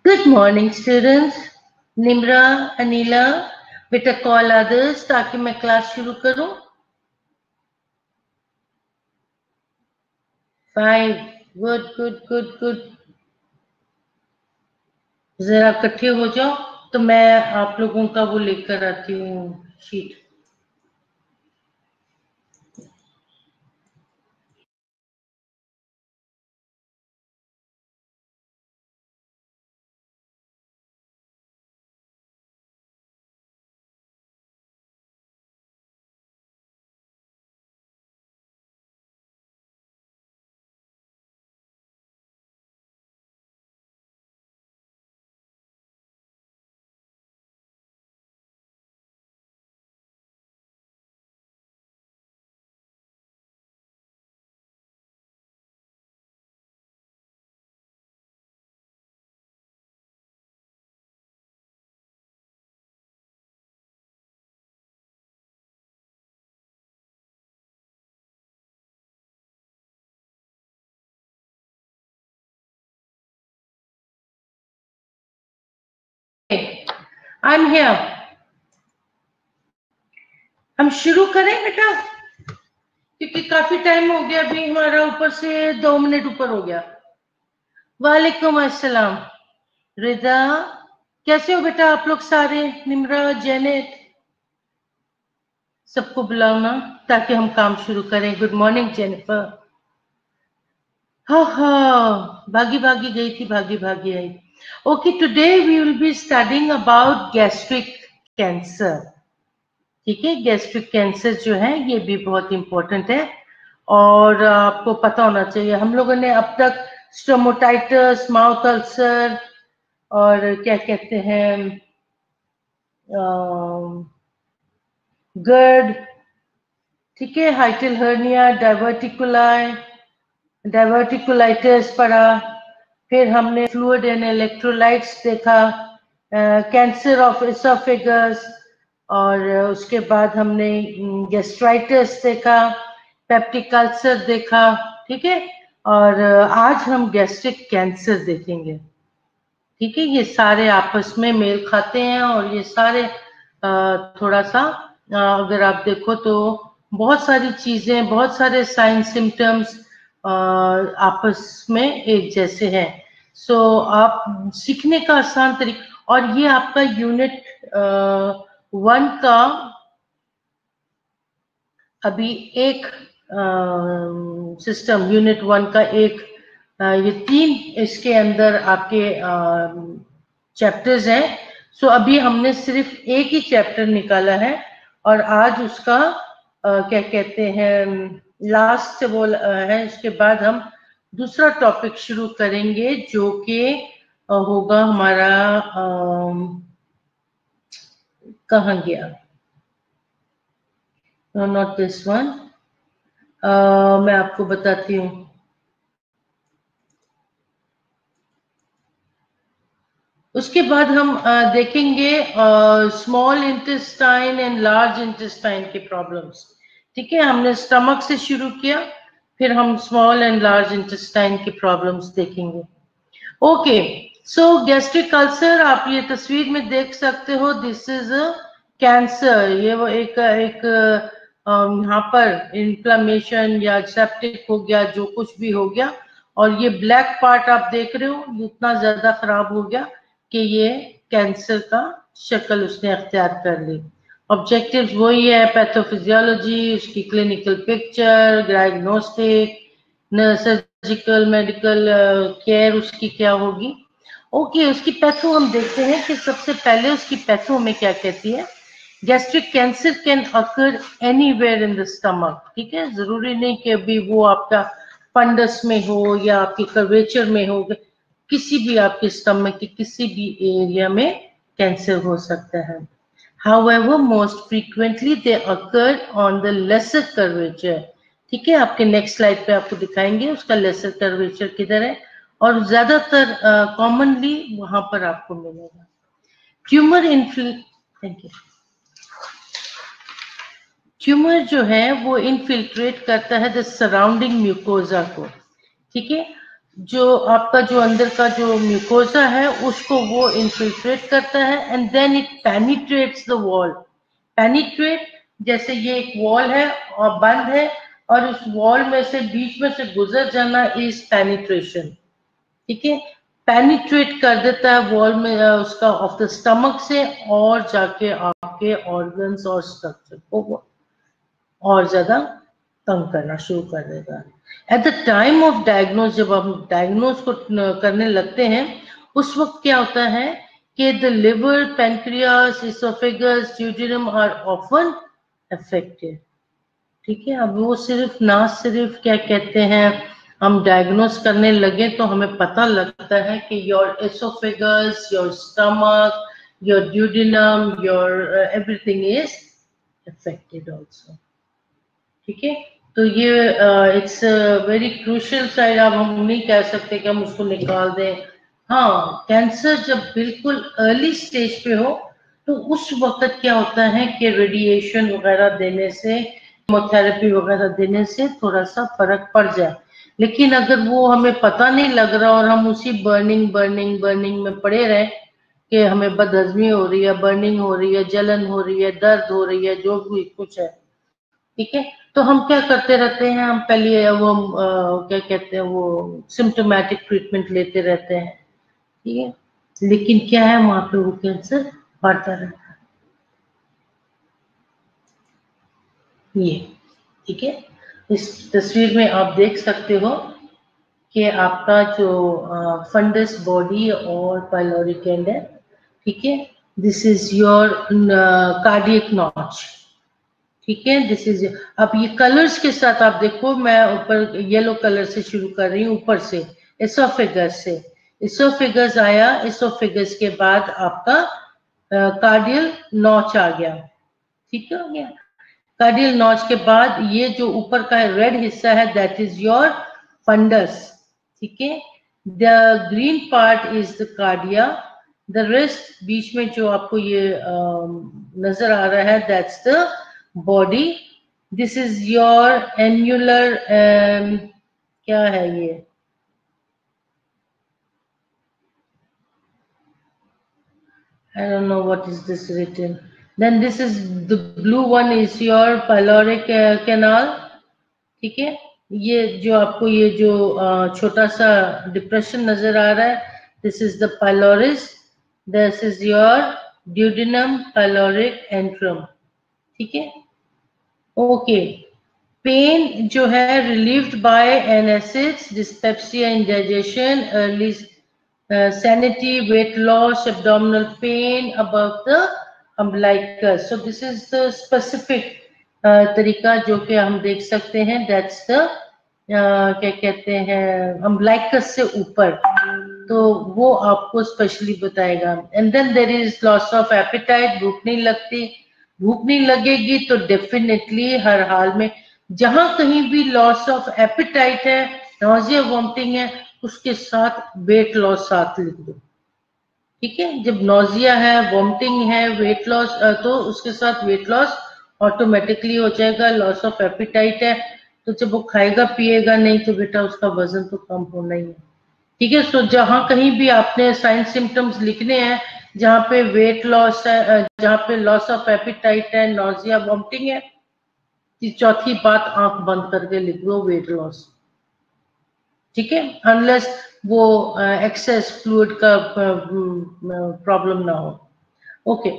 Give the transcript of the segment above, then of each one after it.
Good morning, students. Nimra, Anila, बेटा call others ताकि मैं क्लास शुरू करूं. 5. Good. जरा इकट्ठे हो जाओ तो मैं आप लोगों का वो लेकर आती हूँ शीट. I'm here. हम शुरू करें बेटा, क्योंकि काफी टाइम हो गया. अभी हमारा ऊपर से 2 मिनट ऊपर हो गया. वालेकुम अस्सलाम. रिदा, कैसे हो बेटा आप लोग सारे? निम्रा, जेनेट, सबको बुलाओ ना ताकि हम काम शुरू करें. Good morning Jennifer. हाँ, भागी गई थी, भागी आई. Okay, today we will be studying about gastric cancer. ठीक है, गैस्ट्रिक कैंसर जो है ये भी बहुत इंपॉर्टेंट है और आपको पता होना चाहिए. हम लोगों ने अब तक स्टोमोटाइटिस, माउथ अल्सर और क्या कहते हैं गर्ड, ठीक है, हाइटल हर्निया, डाइवर्टिकुलाइटिस पढ़ा. फिर हमने फ्लूइड एंड इलेक्ट्रोलाइट्स देखा, कैंसर ऑफ एसोफेगस, और उसके बाद हमने गैस्ट्राइटिस देखा, पेप्टिक अल्सर देखा. ठीक है, और आज हम गैस्ट्रिक कैंसर देखेंगे. ठीक है, ये सारे आपस में मेल खाते हैं और ये सारे थोड़ा सा अगर आप देखो तो बहुत सारी चीजें, बहुत सारे साइन सिम्टम्स आपस में एक जैसे हैं. सो आप सीखने का आसान तरीका, और ये आपका यूनिट 1 का अभी एक सिस्टम, यूनिट 1 का एक ये 3 इसके अंदर आपके चैप्टर्स हैं. सो अभी हमने सिर्फ एक ही चैप्टर निकाला है और आज उसका क्या कहते हैं लास्ट वो है. इसके बाद हम दूसरा टॉपिक शुरू करेंगे जो कि होगा हमारा कहाँ गया, नॉट दिस वन, मैं आपको बताती हूँ. उसके बाद हम देखेंगे small intestine and large intestine के प्रॉब्लम्स. ठीक है, हमने स्टमक से शुरू किया, फिर हम स्मॉल एंड लार्ज इंटेस्टाइन के प्रॉब्लम्स देखेंगे. ओके, सो गैस्ट्रिक अल्सर आप ये तस्वीर में देख सकते हो. This is cancer. ये वो एक यहाँ पर इन्फ्लेमेशन या सेप्टिक हो गया, जो कुछ भी हो गया, और ये ब्लैक पार्ट आप देख रहे हो, ये इतना ज्यादा खराब हो गया कि ये कैंसर का शक्ल उसने अख्तियार कर ली. ऑब्जेक्टिव्स वही है, पैथोफिजियोलॉजी, उसकी clinical picture, diagnostic, surgical, medical care उसकी क्या होगी. ओके, उसकी पैथो हम देखते हैं कि सबसे पहले उसकी पैथो में क्या कहती है. Gastric cancer can occur anywhere in the stomach. ठीक है, जरूरी नहीं कि अभी वो आपका फंडस में हो या आपके कर्वेचर में हो, किसी भी आपके स्टमक के किसी भी एरिया में कैंसर हो सकता है. However, most frequently they occur on the lesser curvature. ठीक है, आपके नेक्स्ट स्लाइड पे आपको दिखाएंगे उसका लेसर कर्वेचर किधर है, और ज्यादातर कॉमनली वहां पर आपको मिलेगा. ट्यूमर जो है वो इनफिल्ट्रेट करता है द सराउंडिंग म्यूकोजा को. ठीक है, जो आपका जो अंदर का जो म्यूकोसा है उसको वो इन्फिल्ट्रेट करता है and then it penetrates the wall. Penetrate जैसे ये एक वॉल है और बंद है और उस वॉल में से बीच में से गुजर जाना इज पेनिट्रेशन। ठीक है, पेनिट्रेट कर देता है वॉल में उसका ऑफ द स्टमक से और जाके आपके ऑर्गन्स और स्ट्रक्चर को और ज्यादा तंग करना शुरू कर देगा। At the time of diagnose, जब हम डायग्नोज को करने लगते हैं उस वक्त क्या होता है कि the liver, pancreas, oesophagus, duodenum are often affected. ठीक है, अब वो सिर्फ क्या कहते हैं, हम डायग्नोज करने लगे तो हमें पता लगता है कि your oesophagus, your stomach, your duodenum, your everything is affected also. ठीक है, तो ये इट्स वेरी क्रूशियल साइड। अब हम नहीं कह सकते कि हम उसको निकाल दें। हाँ, कैंसर जब बिल्कुल अर्ली स्टेज पे हो तो उस वक्त क्या होता है कि रेडिएशन वगैरह देने से, कीमोथेरेपी वगैरह देने से थोड़ा सा फर्क पड़ जाए। लेकिन अगर वो हमें पता नहीं लग रहा और हम उसी बर्निंग में पड़े रहे कि हमें बदहजमी हो रही है, बर्निंग हो रही है, जलन हो रही है, दर्द हो रही है, जो भी कुछ है, ठीक है, तो हम क्या करते रहते हैं, हम पहले वो क्या कहते हैं वो सिम्टोमेटिक ट्रीटमेंट लेते रहते हैं। ठीक है, लेकिन क्या है वहां पे वो कैंसर बढ़ता रहता है। ये ठीक है, इस तस्वीर में आप देख सकते हो कि आपका जो फंडस बॉडी और पाइलोरिक एंड है। ठीक है, this is your cardiac notch. ठीक है, दिस इज, अब ये कलर्स के साथ आप देखो, मैं ऊपर येलो कलर से शुरू कर रही हूँ, ऊपर से एसोफेगस से। एसोफेगस आया, एसोफेगस के बाद आपका कार्डियल नॉच आ गया। ठीक हो गया, कार्डियल नॉच के बाद ये जो ऊपर का रेड हिस्सा है दैट इज योर फंडस। ठीक है, the green part is the cardia, the rest बीच में जो आपको ये नजर आ रहा है that's the body. This is your annular, क्या है ये, I don't know what is this written. Then this is the blue one is your pyloric canal. ठीक है, ये जो आपको ये जो छोटा सा डिप्रेशन नजर आ रहा है, this is the pylorus, this is your duodenum pyloric antrum. ठीक है, ओके, पेन जो है relieved by antacids, dyspepsia, indigestion, early sanity, weight loss, abdominal pain above the umbilicus. So this is the specific तरीका जो कि हम देख सकते हैं, that's the क्या कहते हैं अम्बलाइकस से ऊपर, तो वो आपको स्पेशली बताएगा। And then there is loss of appetite, भूख नहीं लगती, भूख नहीं लगेगी तो डेफिनेटली हर हाल में जहां कहीं भी लॉस ऑफ एपेटाइट है, नॉजिया, वॉमिटिंग है, उसके साथ वेट लॉस साथ लिख दो। ठीक है, जब नॉजिया है, वॉमिटिंग है, वेट लॉस, तो उसके साथ वेट लॉस ऑटोमेटिकली हो जाएगा। लॉस ऑफ एपिटाइट है तो जब वो खाएगा पिएगा नहीं तो बेटा उसका वजन तो कम होना ही है। ठीक है, सो जहां कहीं भी आपने साइन सिम्टम्स लिखने हैं, जहां पे वेट लॉस है, जहां पे लॉस ऑफ एपिटाइट है, नॉजिया, वॉमिटिंग है, चौथी बात आंख बंद करके लिख दो वेट लॉस। ठीक है, अनलेस वो एक्सेस फ्लूइड का प्रॉब्लम ना हो। ओके,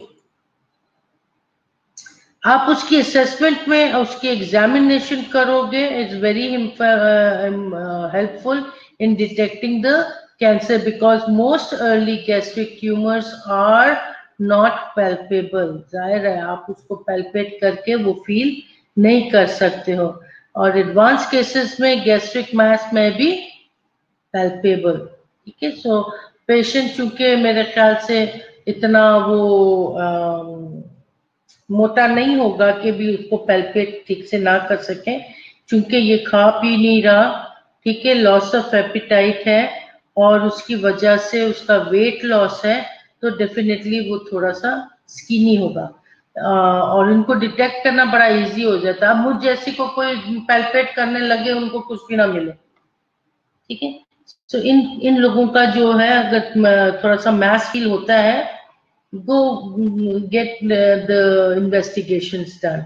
आप उसकी असेसमेंट में उसकी एग्जामिनेशन करोगे, is very helpful in detecting the cancer because most early gastric tumours are not palpable. जाहिर है आप उसको पैल्पेट करके वो फील नहीं कर सकते हो, और एडवांस केसेस में गैस्ट्रिक मास में भी पैल्पेबल। ठीक है, सो पेशेंट चूंकि मेरे ख्याल से इतना वो मोटा नहीं होगा कि भी उसको पैल्पेट ठीक से ना कर सके, क्योंकि ये खा पी नहीं रहा। ठीक है, लॉस ऑफ एपिटाइट है और उसकी वजह से उसका वेट लॉस है, तो डेफिनेटली वो थोड़ा सा स्किनी होगा और इनको डिटेक्ट करना बड़ा इजी हो जाता है। अब मुझ जैसी को कोई पैल्पेट करने लगे उनको कुछ भी ना मिले। ठीक है, सो इन लोगों का जो है, अगर थोड़ा सा मैस फील होता है, go get the investigations done.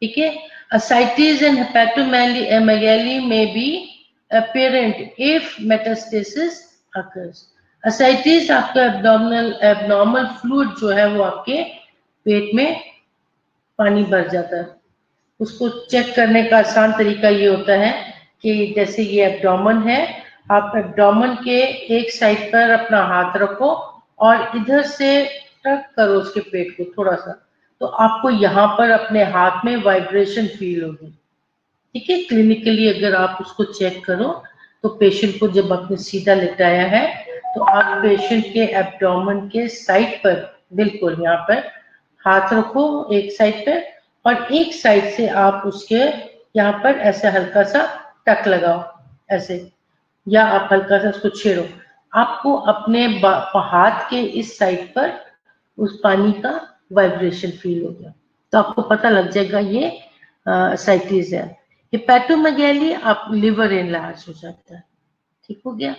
ठीक है? Ascites and hepatomegaly may be apparent if metastasis occurs. Ascites आपका abnormal fluid जो है वो आपके पेट में पानी भर जाता है। उसको चेक करने का आसान तरीका ये होता है कि जैसे ये एब्डोमेन है, आप एब्डोमेन के एक साइड पर अपना हाथ रखो और इधर से टक करो उसके पेट को थोड़ा सा, तो आपको यहाँ पर अपने हाथ में वाइब्रेशन फील होगी। ठीक है? क्लिनिकली अगर आप उसको चेक करो तो पेशेंट को जब आपने सीधा लिटाया है तो आप पेशेंट के एब्डोमेन के साइड पर बिल्कुल यहाँ पर हाथ रखो एक साइड पर, और एक साइड से आप उसके यहाँ पर ऐसे हल्का सा टक लगाओ ऐसे, या आप हल्का सा उसको छेड़ो। आपको अपने हाथ के इस साइड पर उस पानी का वाइब्रेशन फील हो गया, तो आपको पता लग जाएगा ये ascites है। हेपेटोमेगैली आप लिवर एनलार्ज हो जाता है। ठीक हो गया?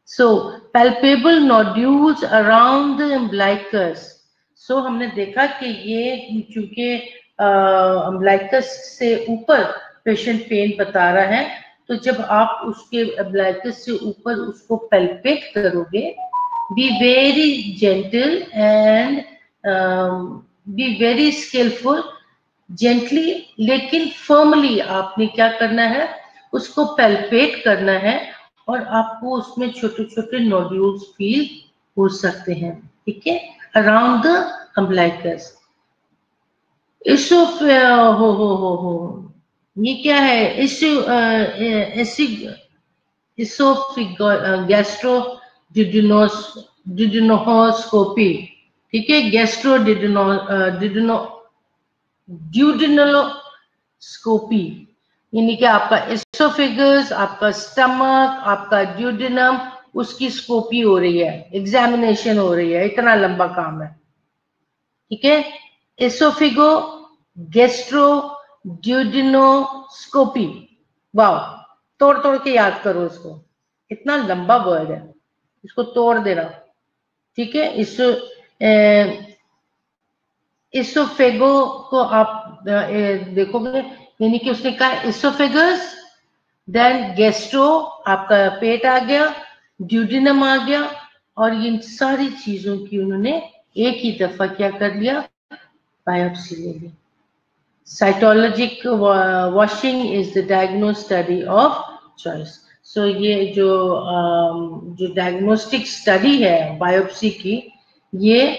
So palpable nodules around the umbilicus. So हमने देखा कि ये चूंकि अम्बिलिकस से ऊपर पेशेंट पेन बता रहा है, तो जब आप उसके अम्बिलिकस से ऊपर उसको पैल्पेट करोगे, be very gentle and be very skilful, gently लेकिन फर्मली आपने क्या करना है, उसको पैल्पेट करना है, और आपको उसमें छोटे छोटे नोड्यूल्स फील हो सकते हैं। ठीक है? Around the umbilicus. हो ये क्या है? गैस्ट्रो डिडनोस्कोपी। ठीक है? गैस्ट्रो ड्यूडिनलोस्कोपी, यानी कि आपका एसोफेगस, आपका स्टमक, आपका ड्यूडिनम, उसकी स्कोपी हो रही है, एग्जामिनेशन हो रही है। इतना लंबा काम है। ठीक है? एसोफिगो गैस्ट्रो ड्यूडिनोस्कोपी। वाह, तोड़ तोड़ के याद करो इसको, इतना लंबा वर्ड है, इसको तोड़ देना। ठीक है? इसोफेगो को आप देखोगे, यानी कि उसने कहा इसोफेगस, देन गैस्ट्रो आपका पेट आ गया, ड्यूडिनम आ गया, और इन सारी चीजों की उन्होंने एक ही दफा क्या कर लिया, बायोप्सी ले ली। Cytologic washing is the diagnose study of choice. So ये जो डायग्नोस्टिक स्टडी है बायोप्सी की, ये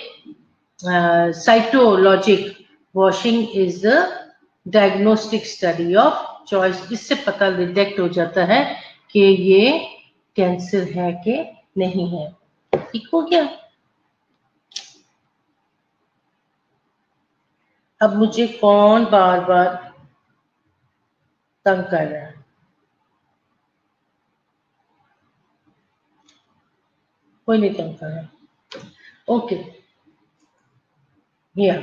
cytologic washing is the diagnostic study of choice. इससे पता डिटेक्ट हो जाता है कि ये कैंसर है कि नहीं है। ठीक हो गया? अब मुझे कौन बार बार तंग कर रहा है? कोई नहीं तंग कर रहा। ओके, या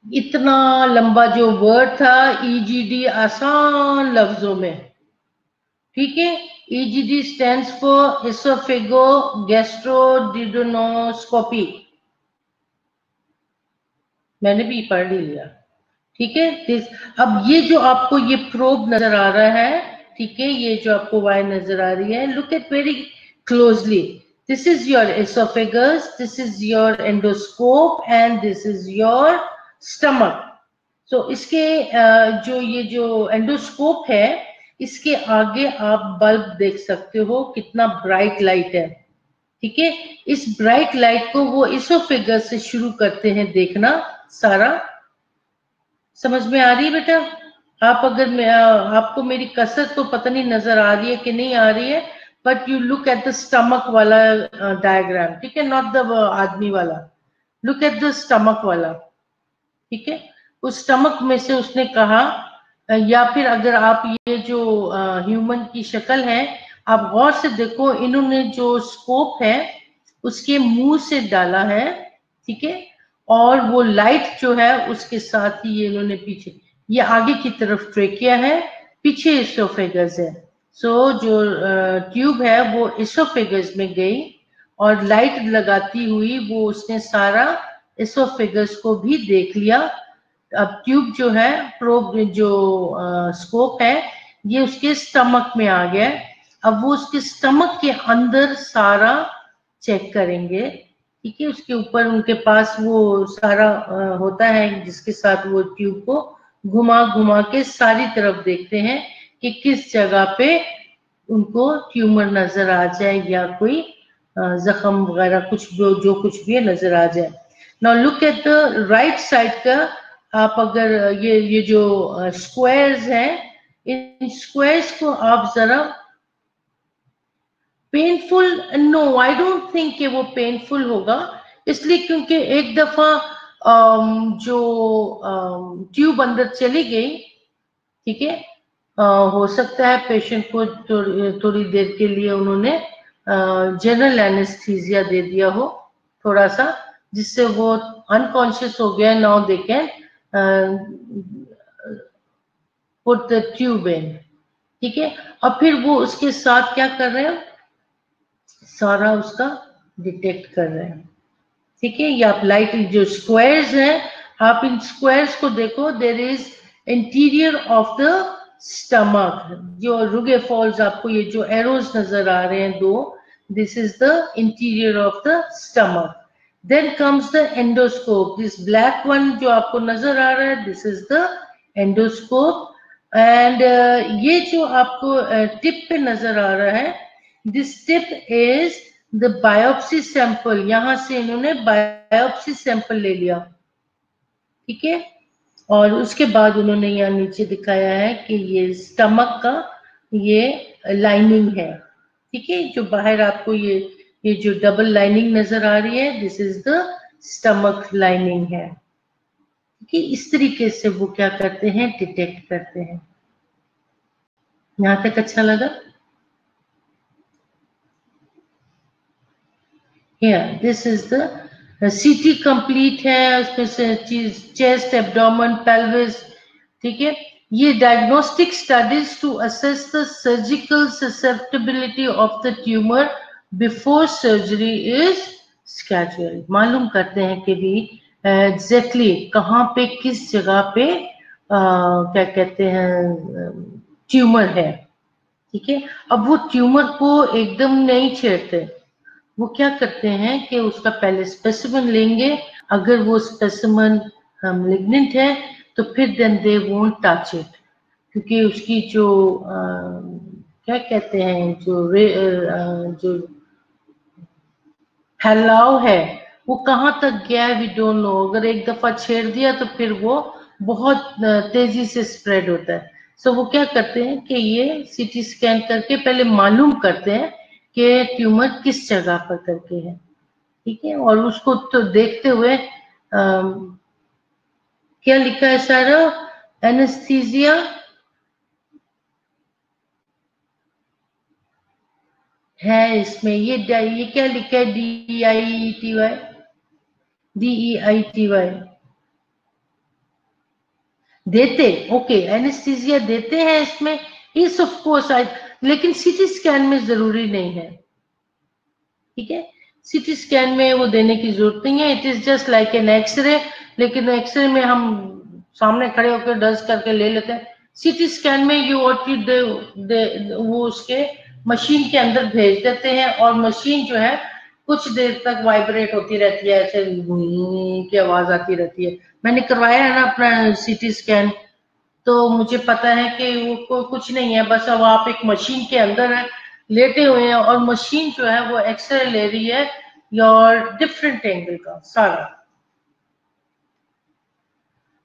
इतना लंबा जो वर्ड था ईजीडी, आसान लफ्जों में। ठीक है? ईजीडी स्टैंड्स फॉर एसोफेगो गैस्ट्रोडिडोनोस्कोपी, मैंने भी पढ़ लिया। ठीक है? अब ये जो आपको ये प्रोब नजर आ रहा है, ठीक है, ये जो आपको वायर नजर आ रही है, look at very closely. This is your oesophagus, this is your endoscope, and this is your stomach. So इसके जो एंडोस्कोप है, इसके आगे आप बल्ब देख सकते हो, कितना ब्राइट लाइट है। ठीक है? इस ब्राइट लाइट को वो एसोफेगस से शुरू करते हैं देखना सारा। समझ में आ रही है बेटा? आप अगर आपको मेरी कसरत तो पता नहीं नजर आ रही है कि नहीं आ रही है, but you look at the stomach वाला डायग्राम। ठीक है? नॉट द आदमी वाला, लुक एट द स्टमक वाला। ठीक है? उस स्टमक में से उसने कहा, या फिर अगर आप ये जो ह्यूमन की शक्ल है आप गौर से देखो, इन्होंने जो स्कोप है उसके मुंह से डाला है। ठीक है? और वो लाइट जो है उसके साथ ही ये इन्होंने पीछे, ये आगे की तरफ ट्रेकिया है, पीछे एसोफेगस है। सो जो ट्यूब है वो एसोफेगस में गई और लाइट लगाती हुई वो उसने सारा एसोफेगस को भी देख लिया। अब ट्यूब जो है, प्रोब जो स्कोप है, ये उसके स्टमक में आ गया। अब वो उसके स्टमक के अंदर सारा चेक करेंगे, ठीक है। उसके ऊपर उनके पास वो सारा होता है जिसके साथ वो ट्यूब को घुमा घुमा के सारी तरफ देखते हैं कि किस जगह पे उनको ट्यूमर नजर आ जाए या कोई जख्म वगैरह कुछ जो कुछ भी नजर आ जाए। Now look at the right side का। आप अगर ये जो स्क्वायर्स हैं, इन स्क्वायर्स को आप जरा painful, no I don't think कि वो पेनफुल होगा, इसलिए क्योंकि एक दफा जो ट्यूब अंदर चली गई, ठीक है, हो सकता है पेशेंट को थोड़ी देर के लिए उन्होंने जनरल एनेस्थीसिया दे दिया हो थोड़ा सा, जिससे वो अनकॉन्शियस हो गया। Now they can put the tube इन, ठीक है। और फिर वो उसके साथ क्या कर रहे हैं, सारा उसका डिटेक्ट कर रहे हैं, ठीक है। ये आप लाइट जो स्क्वायर्स हैं, आप इन स्क्वायर्स को देखो, there is interior of the stomach. जो रुगे फॉल्स आपको ये जो एरोज नजर आ रहे हैं दो, this is the interior of the stomach. Then comes the endoscope, this black one जो आपको नजर आ रहा है, this is the endoscope. And ये जो आपको टिप पे नजर आ रहा है, this tip is the biopsy sample. यहां से इन्होंने बायोप्सी सैंपल ले लिया, ठीक है। और उसके बाद उन्होंने यहाँ नीचे दिखाया है कि ये स्टमक का ये लाइनिंग है, ठीक है। जो बाहर आपको ये जो डबल लाइनिंग नजर आ रही है, this is the stomach lining है, ठीक है। इस तरीके से वो क्या करते हैं, डिटेक्ट करते हैं। यहां तक अच्छा लगा? Here, this is the CT complete है, उसमें से चेस्ट, एब्डोमेन, पेल्विस, ठीक है। ये diagnostic studies to assess the surgical susceptibility of the tumour before surgery is scheduled. मालूम करते हैं कि भी एग्जैक्टली कहाँ पे किस जगह पे क्या कहते हैं ट्यूमर है, ठीक है। अब वो ट्यूमर को एकदम नहीं छेड़ते, वो क्या करते हैं कि उसका पहले स्पेसिमेन लेंगे। अगर वो स्पेसिमेन मैलिग्नेंट है तो फिर then they won't touch it, क्योंकि उसकी जो क्या कहते हैं जो फैलाव है वो कहाँ तक गया है, वी डोंट नो। अगर एक दफा छेड़ दिया तो फिर वो बहुत तेजी से स्प्रेड होता है। सो वो क्या करते हैं कि ये सीटी स्कैन करके पहले मालूम करते हैं कि ट्यूमर किस जगह पर करके है, ठीक है। और उसको तो देखते हुए क्या लिखा है सारा, एनेस्थीसिया है इसमें। ये क्या लिखा है, DEITY, DEITY देते, ओके, एनेस्थीसिया देते हैं इसमें, इस ऑफ कोर्स, लेकिन सीटी स्कैन में जरूरी नहीं है, ठीक है। सीटी स्कैन में वो देने की जरूरत नहीं है, it is just like an x-ray. लेकिन एक्सरे में हम सामने खड़े होकर डस्ट करके ले लेते हैं, सीटी स्कैन में यू व्हाट यू डू, वो उसके मशीन के अंदर भेज देते हैं और मशीन जो है कुछ देर तक वाइब्रेट होती रहती है, ऐसे की आवाज आती रहती है। मैंने करवाया है ना अपना सीटी स्कैन, तो मुझे पता है कि वो कुछ नहीं है, बस अब आप एक मशीन के अंदर है, लेटे हुए हैं, और मशीन जो है वो एक्सरे ले रही है योर डिफरेंट एंगल का सारा।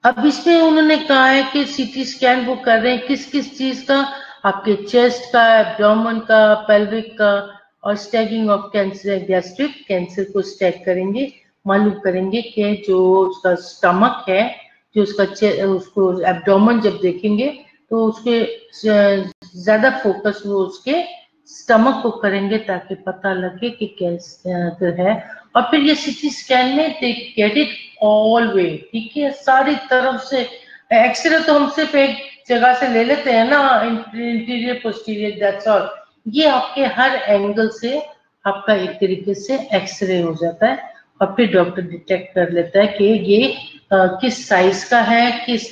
अब इसमें उन्होंने कहा है कि सीटी स्कैन वो कर रहे हैं किस किस चीज का, आपके चेस्ट का, एब्डोमेन का, पेल्विक का, और स्टैगिंग ऑफ कैंसर, गैस्ट्रिक कैंसर को स्टैग करेंगे। मालूम करेंगे कि जो उसका स्टमक है, जो उसको एब्डोमेन जब देखेंगे तो उसके ज्यादा फोकस वो उसके स्टमक को करेंगे ताकि पता लगे कि कैंसर है। और फिर ये सीटी स्कैन में दे गेट इट ऑल वे, ठीक है, सारी तरफ से। एक्सरे तो हम सिर्फ एक जगह से ले लेते हैं ना, इंटीरियर पोस्टीरियर, दैट्स ऑल। ये आपके हर एंगल से आपका एक तरीके से एक्सरे हो जाता है और फिर डॉक्टर डिटेक्ट कर लेता है कि ये किस साइज का है, किस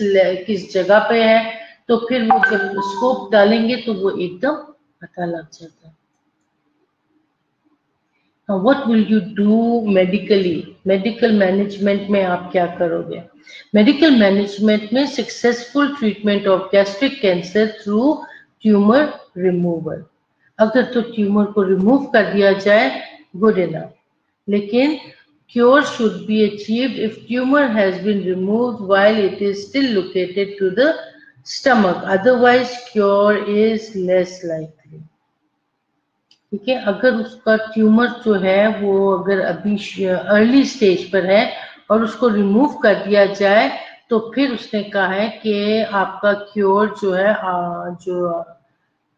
जगह पे है, तो फिर वो जब स्कोप डालेंगे तो वो एकदम पता लग जाता है। What will you do medically? Medical management में आप क्या करोगे? मेडिकल मैनेजमेंट में successful treatment of gastric cancer through tumour removal. अगर तो ट्यूमर को रिमूव कर दिया जाए, गुड इनफ, लेकिन cure should be achieved if tumor has been removed while it is still located to the stomach, otherwise cure is less likely। ठीक है, अगर उसका ट्यूमर जो है वो अगर अभी अर्ली स्टेज पर है और उसको रिमूव कर दिया जाए तो फिर उसने कहा है कि आपका क्योर जो है, जो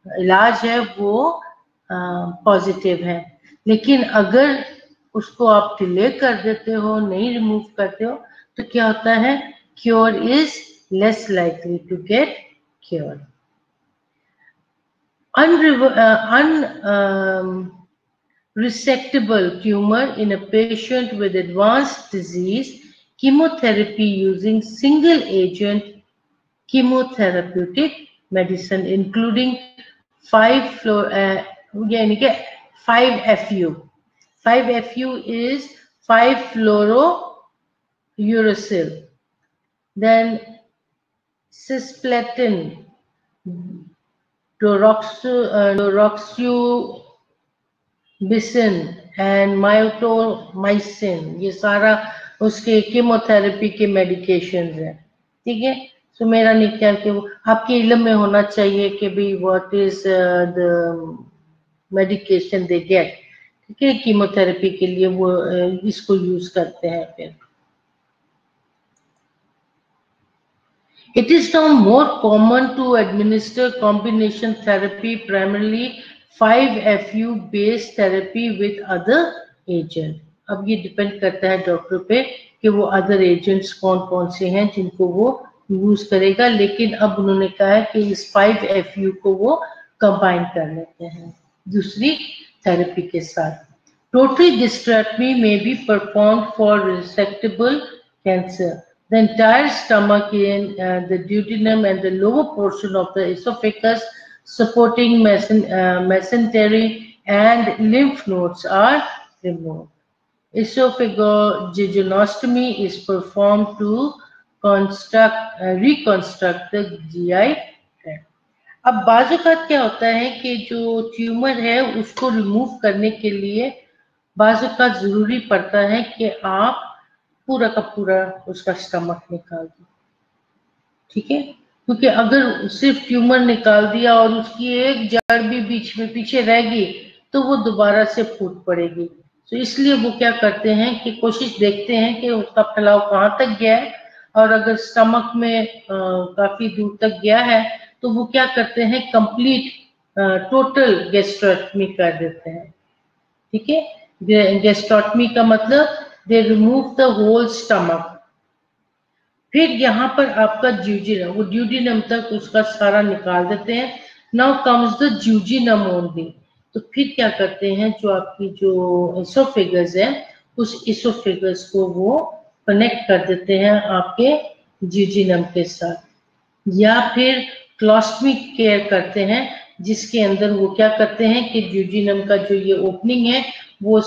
इलाज है वो पॉजिटिव है। लेकिन अगर उसको आप डिले कर देते हो, नहीं रिमूव करते हो, तो क्या होता है? Cure is less likely to get cure. Unresectable tumor in a patient with advanced disease, chemotherapy using single agent chemotherapeutic medicine including 5-FU. 5-FU is 5-fluorouracil. Then cisplatin, doxorubicin and mitomycin, ये सारा उसके chemotherapy के medications हैं। ठीक है, तो मेरा नहीं ख्याल कि वो आपके इल्म में होना चाहिए कि भी what is the medication they get. ठीक है, कीमोथेरेपी के लिए वो इसको यूज करते हैं। फिर it is now more common to administer combination therapy, primarily 5-FU based therapy with other agent। अब ये डिपेंड करता है डॉक्टर पे कि वो अदर एजेंट्स कौन कौन से हैं जिनको वो यूज करेगा, लेकिन अब उन्होंने कहा है कि इस 5-FU को वो कंबाइन कर लेते हैं दूसरी थेरेपी के साथ। टोटल गैस्ट्रेक्टमी में be performed for resectable cancer. The entire stomach in the duodenum and the lower portion of the esophagus, supporting mesentery and lymph nodes are removed. Esophagojejunostomy is performed to reconstruct the GI tract। अब बाज़-औक़ात क्या होता है कि जो tumour है उसको remove करने के लिए बाज़-औक़ात जरूरी पड़ता है कि आप पूरा का पूरा उसका स्टमक निकाल दो। ठीक है, क्योंकि अगर सिर्फ ट्यूमर निकाल दिया और उसकी एक जड़ भी बीच में पीछे रह गई तो वो दोबारा से फूट पड़ेगी। तो इसलिए वो क्या करते हैं कि कोशिश देखते हैं कि उसका फैलाव कहाँ तक गया है, और अगर स्टमक में काफी दूर तक गया है तो वो क्या करते हैं, कंप्लीट टोटल गैस्ट्रेक्टमी कर देते हैं। ठीक है, गैस्ट्रेक्टमी का मतलब they remove the whole stomach. फिर यहाँ पर आपका ड्यूडिनम, वो ड्यूडिनम तक उसका सारा निकाल देते हैं। Now comes the duodenum only. तो फिर क्या करते हैं, जो आपकी जो एसोफेगस है उस एसोफेगस को वो कनेक्ट कर देते हैं आपके ड्यूडिनम के साथ, या फिर क्लोस्टमी केयर करते हैं जिसके अंदर वो क्या करते हैं कि ड्यूडिनम का जो ये ओपनिंग है वो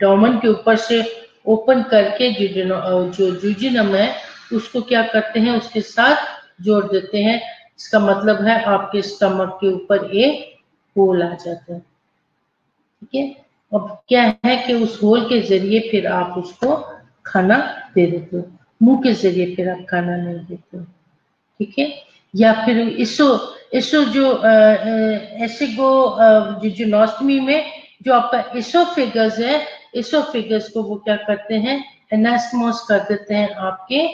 डोमेन के ऊपर से ओपन करके जो ड्यूडिनम है उसको क्या करते हैं, उसके साथ जोड़ देते हैं। इसका मतलब है आपके स्टमक के ऊपर एक होल आ जाता है। ठीक है, अब क्या है कि उस होल के जरिए फिर आप उसको खाना दे देते हो, मुंह के जरिए फिर आप खाना नहीं देते हो। ठीक है, या फिर इसो जो एसिगोजेजुनोस्टमी में जो आपका एसोफेगस है, एसोफेगस को वो क्या करते हैं, एनास्मोस कर देते हैं आपके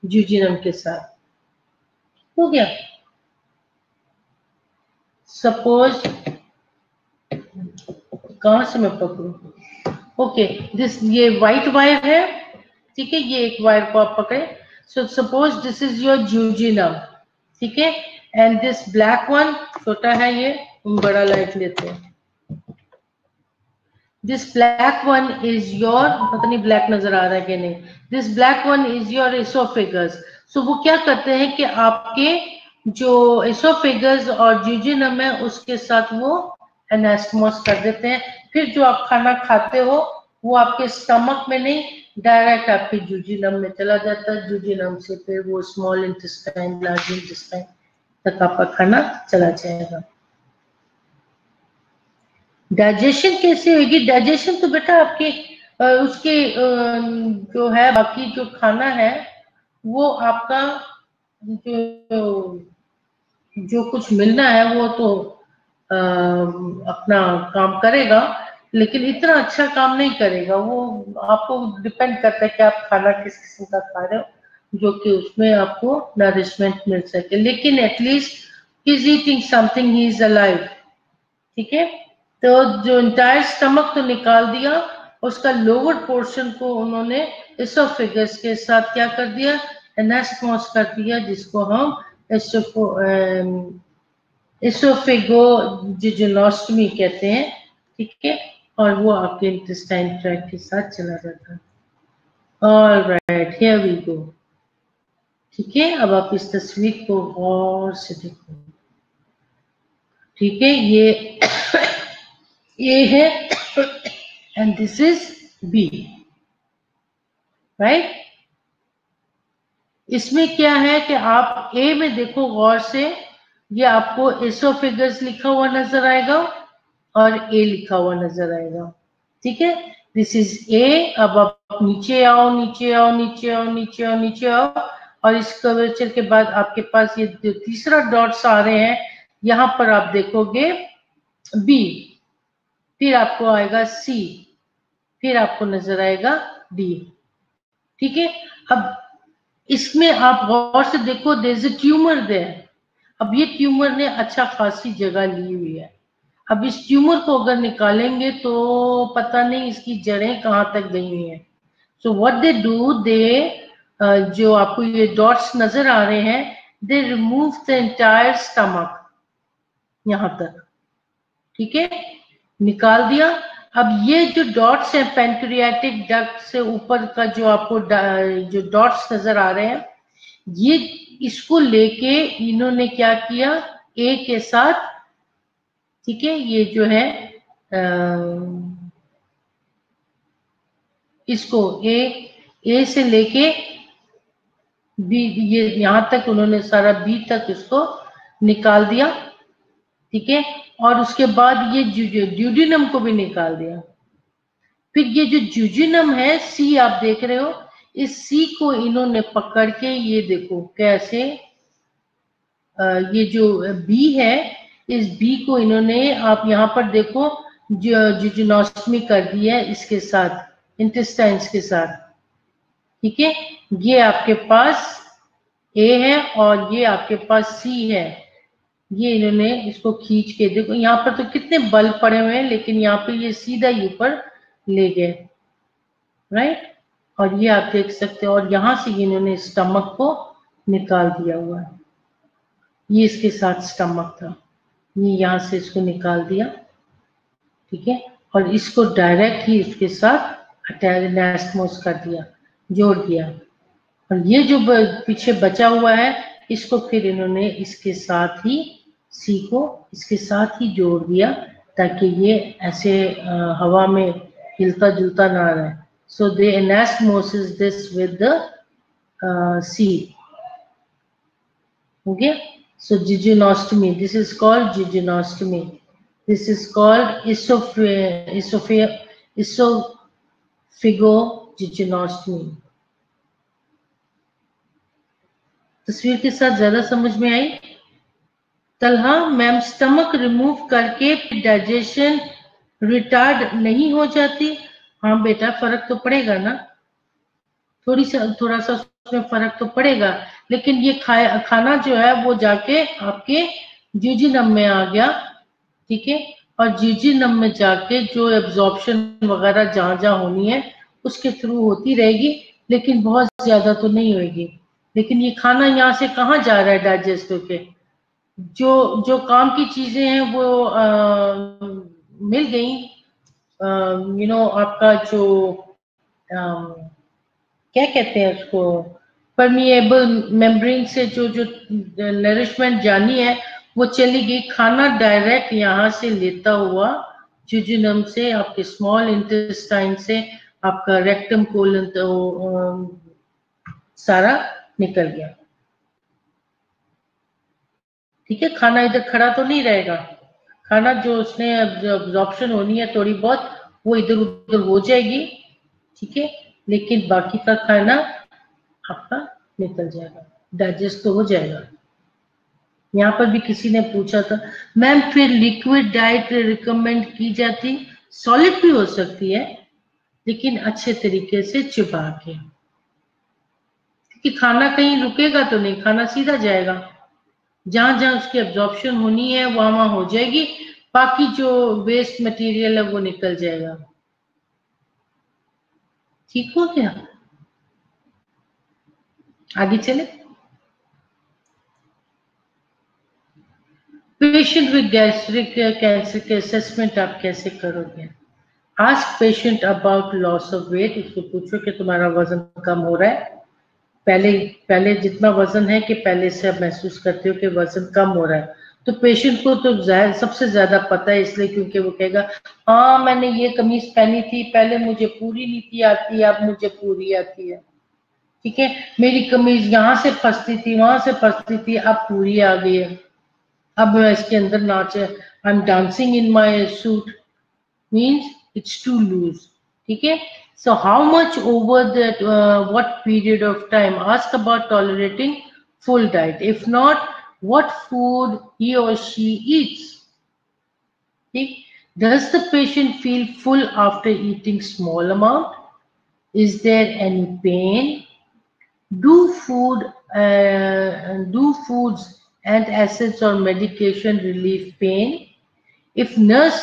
ड्यूडिनम के साथ। हो गया। सपोज कहां से मैं पकड़ू, ओके दिस, ये व्हाइट वायर है। ठीक है, ये एक वायर को आप पकड़े। So suppose this is your jejunum, ठीक है, and this black one, छोटा है ये, हम बड़ा लाइट लेते हैं. This black one is your, पता नहीं black नजर आ रहा है कि नहीं. This black one is your esophagus. So वो क्या करते हैं कि आपके जो esophagus और jejunum है उसके साथ वो anastomose कर देते हैं. फिर जो आप खाना खाते हो वो आपके स्टमक में नहीं, डायरेक्ट आपके jejunum में चला जाता है. jejunum से फिर वो स्मॉल इंटेस्टाइन, लार्ज इंटेस्टाइन तक आपका खाना चला जाएगा. डाइजेशन कैसे होगी? डाइजेशन तो बेटा आपके उसके जो है बाकी जो खाना है वो आपका जो कुछ मिलना है वो तो अपना काम करेगा, लेकिन इतना अच्छा काम नहीं करेगा. वो आपको डिपेंड करता है कि आप खाना किस किस्म का खा रहे हो जो कि उसमें आपको नरिशमेंट मिल सके. लेकिन at least he is eating something, he is alive. ठीक है, तो जो इंटायर स्टमक तो निकाल दिया, उसका लोअर पोर्शन को उन्होंने एसोफेगस के साथ क्या कर दिया, एनास्टमोस कर दिया, जिसको हम एसोफेगोजिजोनोस्टमी कहते हैं. ठीक है, और वो आपके इंटेस्टाइन ट्रैक्ट के साथ चला जाता है. Alright, here we go. ठीक है, अब आप इस तस्वीर को गौर से देखो. ठीक है, ये है and this is B, right. इसमें क्या है कि आप ए में देखो गौर से, ये आपको एसोफेगस लिखा हुआ नजर आएगा और ए लिखा हुआ नजर आएगा. ठीक है, दिस इज ए. अब आप नीचे आओ, नीचे आओ, नीचे आओ, नीचे आओ, नीचे आओ, और इस कर्वेचर के बाद आपके पास ये जो तीसरा डॉट्स आ रहे हैं, यहां पर आप देखोगे बी, फिर आपको आएगा सी, फिर आपको नजर आएगा डी. ठीक है, अब इसमें आप गौर से देखो, there is a tumour there. अब ये ट्यूमर ने अच्छा खासी जगह ली हुई है. अब इस ट्यूमर को अगर निकालेंगे तो पता नहीं इसकी जड़ें कहाँ तक गई हुई हैं. सो व्हाट दे डू, दे जो आपको ये डॉट्स नजर आ रहे हैं, दे रिमूव द एंटायर स्टमक यहां तक. ठीक है, निकाल दिया. अब ये जो डॉट्स हैं पैंक्रियाटिक डक्ट से ऊपर का जो आपको जो डॉट्स नजर आ रहे हैं, ये इसको लेके इन्होंने क्या किया, ए के साथ. ठीक है, ये जो है इसको ए से लेके बी, ये यहां तक उन्होंने सारा बी तक इसको निकाल दिया. ठीक है, और उसके बाद ये ड्यूडिनम को भी निकाल दिया. फिर ये जो ड्यूडिनम है, सी आप देख रहे हो, इस सी को इन्होंने पकड़ के, ये देखो कैसे, ये जो बी है, इस बी को इन्होंने, आप यहां पर देखो, जिजोनोस्टमी कर दी है इसके साथ, इंटेस्टाइन्स के साथ. ठीक है, ये आपके पास ए है और ये आपके पास सी है. ये इन्होंने इसको खींच के, देखो यहाँ पर तो कितने बल पड़े हुए हैं, लेकिन यहाँ पे ये सीधा ही ऊपर ले गए, राइट. और ये आप देख सकते हो, और यहां से इन्होंने स्टमक को निकाल दिया हुआ है. ये इसके साथ स्टमक था, ये यहां से इसको निकाल दिया. ठीक है, और इसको डायरेक्ट ही इसके साथ अटैचमेंट कर दिया, जोड़ दिया. और ये जो पीछे बचा हुआ है, इसको फिर इन्होंने इसके साथ ही, सी को इसके साथ ही जोड़ दिया, ताकि ये ऐसे हवा में हिलता जुलता ना रहे. So they anastomosis this with the C. Okay, so jejunostomy, this is called jejunostomy. This is called oesophagojejunostomy. तस्वीर के साथ ज्यादा समझ में आई? तलहा मैम, स्टमक रिमूव करके डाइजेशन रिटार्ड नहीं हो जाती? हाँ बेटा, फर्क तो पड़ेगा ना, थोड़ा सा उसमें फर्क तो पड़ेगा, लेकिन ये खाना जो है वो जाके आपके जिजोनम में आ गया. ठीक है, और जिजोनम में जाके जो एब्जॉर्प्शन वगैरह जहां जहां होनी है उसके थ्रू होती रहेगी, लेकिन बहुत ज्यादा तो नहीं होगी. लेकिन ये खाना यहाँ से कहाँ जा रहा है डाइजेस्ट होके? जो जो काम की चीजें हैं वो मिल गई, आपका जो क्या कहते हैं उसको, परमिएबल मेम्ब्रेन से जो जो नरिशमेंट जानी है वो चली गई। खाना डायरेक्ट यहाँ से लेता हुआ जुजुनम से, आपके स्मॉल इंटेस्टाइन से, आपका रेक्टम कोलन तो सारा निकल गया। ठीक है, खाना इधर खड़ा तो नहीं रहेगा। खाना जो उसने अब्जॉर्प्शन होनी है थोड़ी बहुत, वो इधर उधर हो जाएगी, ठीक है, लेकिन बाकी का खाना आपका निकल जाएगा, डाइजेस्ट तो हो जाएगा। यहाँ पर भी किसी ने पूछा था, मैम फिर लिक्विड डाइट रिकमेंड की जाती? सॉलिड भी हो सकती है, लेकिन अच्छे तरीके से चुबा के, क्योंकि खाना कहीं रुकेगा तो नहीं, खाना सीधा जाएगा, जहां जहां उसकी एब्जॉर्प्शन होनी है वहां वहां हो जाएगी, बाकी जो वेस्ट मटेरियल है वो निकल जाएगा। ठीक हो गया, आगे चले। पेशेंट विद गैस्ट्रिक कैंसर के असेसमेंट आप कैसे करोगे? Ask patient about loss of weight, उसको पूछो कि तुम्हारा वजन कम हो रहा है, पहले पहले जितना वजन है कि पहले से आप महसूस करते हो कि वजन कम हो रहा है। तो पेशेंट को तो सबसे ज्यादा पता है, इसलिए क्योंकि वो कहेगा हाँ मैंने ये कमीज पहनी थी, पहले मुझे पूरी नहीं थी आती, अब मुझे पूरी आती है। ठीक है, मेरी कमीज यहाँ से फंसती थी, वहां से फंसती थी, अब पूरी आ गई है, अब मैं इसके अंदर नाच, I am dancing in my suit, means it's too loose. ठीक है, so how much over that, what period of time? Ask about tolerating full diet. If not, what food he or she eats. Okay? Does the patient feel full after eating small amount? Is there any pain? Do foods and acids or medication relieve pain? If nurse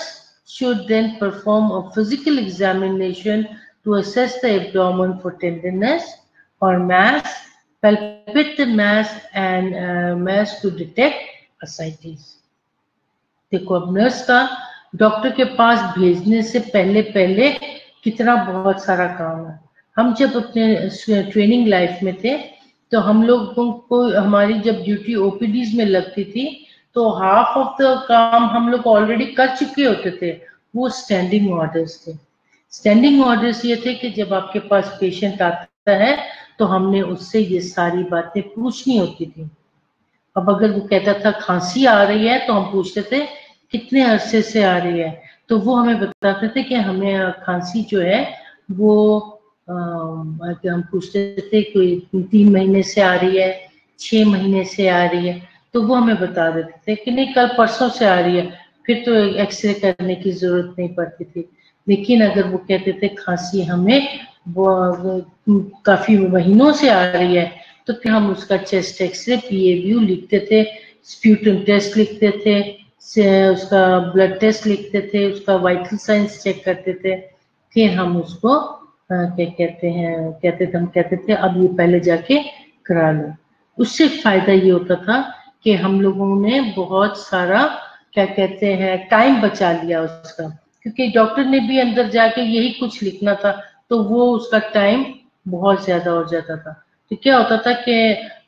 should then perform a physical examination to assess the abdomen for tenderness or mass, palpate the mass and mass to detect ascites. देखो अब nurse का doctor के पास भेजने से पहले पहले कितना बहुत सारा काम है। हम जब अपने ट्रेनिंग लाइफ में थे तो हम लोगों को, हमारी जब ड्यूटी ओपीडीज में लगती थी तो हाफ ऑफ द काम हम लोग ऑलरेडी कर चुके होते थे, वो स्टैंडिंग ऑर्डर्स थे। स्टैंडिंग ऑर्डर्स ये थे कि जब आपके पास पेशेंट आता है तो हमने उससे ये सारी बातें पूछनी होती थी। अब अगर वो कहता था खांसी आ रही है तो हम पूछते थे कितने अरसे से आ रही है, तो वो हमें बताते थे कि हमें खांसी जो है वो हम पूछते थे कोई 3 महीने से आ रही है, 6 महीने से आ रही है, तो वो हमें बता देते थे कि नहीं कल परसों से आ रही है, फिर तो एक्सरे करने की जरूरत नहीं पड़ती थी। लेकिन अगर वो कहते थे खांसी हमें वो काफी महीनों से आ रही है, तो फिर हम उसका चेस्ट एक्सरे पीएव्यू लिखते थे, स्प्यूटम टेस्ट लिखते थे, उसका ब्लड टेस्ट लिखते थे, उसका वाइटल साइंस चेक करते थे, फिर हम उसको क्या कहते थे अब ये पहले जाके करा लो। उससे फायदा ये होता था कि हम लोगों ने बहुत सारा क्या कहते हैं टाइम बचा लिया उसका, क्योंकि डॉक्टर ने भी अंदर जाके यही कुछ लिखना था, तो वो उसका टाइम बहुत ज्यादा हो जाता था। तो क्या होता था कि